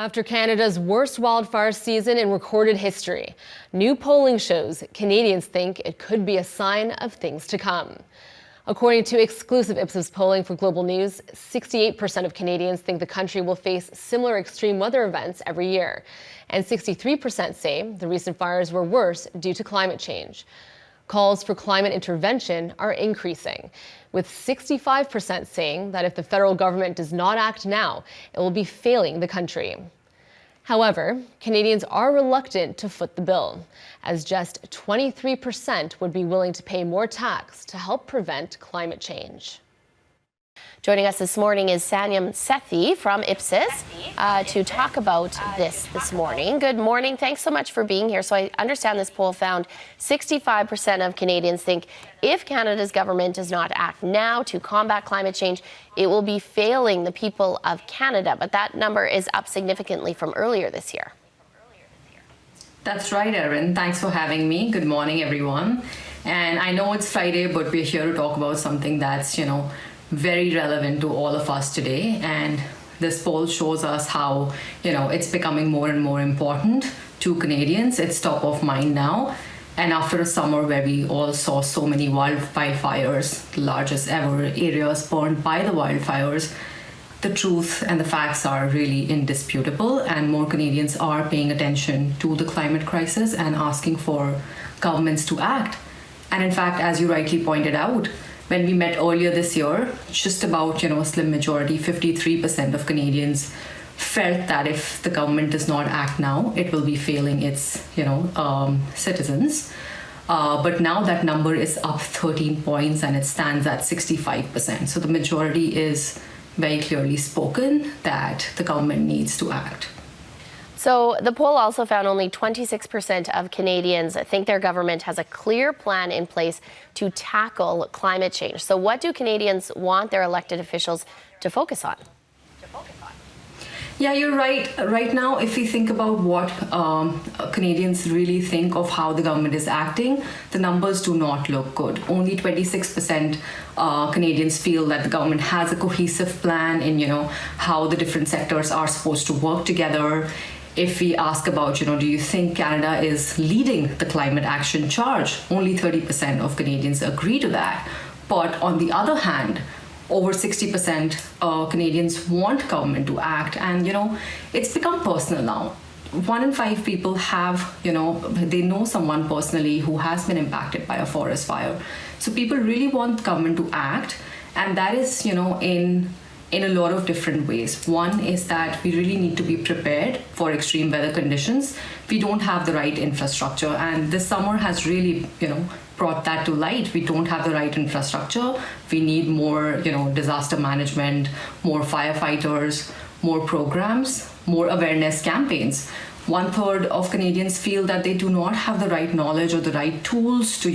After Canada's worst wildfire season in recorded history, new polling shows Canadians think it could be a sign of things to come. According to exclusive Ipsos polling for Global News, 68% of Canadians think the country will face similar extreme weather events every year, and 63% say the recent fires were worse due to climate change. Calls for climate intervention are increasing, with 65% saying that if the federal government does not act now, it will be failing the country. However, Canadians are reluctant to foot the bill, as just 23% would be willing to pay more tax to help prevent climate change. Joining us this morning is Sanyam Sethi from Ipsos to talk about this morning. Good morning. Thanks so much for being here. So I understand this poll found 65% of Canadians think if Canada's government does not act now to combat climate change, it will be failing the people of Canada. But that number is up significantly from earlier this year. That's right, Erin. Thanks for having me. Good morning, everyone. And I know it's Friday, but we're here to talk about something that's, very relevant to all of us today. And this poll shows us how, it's becoming more and more important to Canadians. It's top of mind now. And after a summer where we all saw so many wildfires, the largest ever areas burned by the wildfires, the truth and the facts are really indisputable, and more Canadians are paying attention to the climate crisis and asking for governments to act. And in fact, as you rightly pointed out, when we met earlier this year, just about, a slim majority, 53% of Canadians felt that if the government does not act now, it will be failing its, citizens. But now that number is up 13 points and it stands at 65%. So the majority is very clearly spoken that the government needs to act. So the poll also found only 26% of Canadians think their government has a clear plan in place to tackle climate change. So what do Canadians want their elected officials to focus on? Yeah, you're right. Right now, if we think about what Canadians really think of how the government is acting, the numbers do not look good. Only 26% Canadians feel that the government has a cohesive plan in, how the different sectors are supposed to work together. If we ask about, do you think Canada is leading the climate action charge? Only 30% of Canadians agree to that. But on the other hand, over 60% Canadians want government to act. And, it's become personal now. 1 in 5 people have, they know someone personally who has been impacted by a forest fire. So people really want government to act. And that is, in a lot of different ways. One is that we really need to be prepared for extreme weather conditions. We don't have the right infrastructure, and this summer has really, brought that to light. We don't have the right infrastructure. We need more, disaster management, more firefighters, more programs, more awareness campaigns. 1/3 of Canadians feel that they do not have the right knowledge or the right tools to,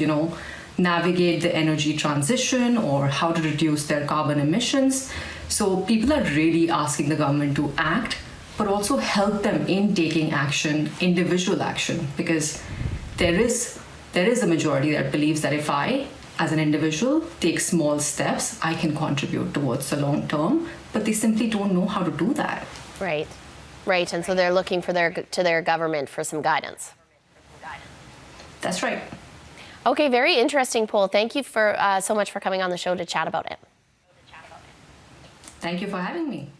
navigate the energy transition or how to reduce their carbon emissions. So people are really asking the government to act, but also help them in taking action, individual action, because there is a majority that believes that if I, as an individual, take small steps, I can contribute towards the long term, but they simply don't know how to do that. Right. And so they're looking for their government for some guidance. That's right. Okay, very interesting poll. Thank you so much for coming on the show to chat about it. Thank you for having me.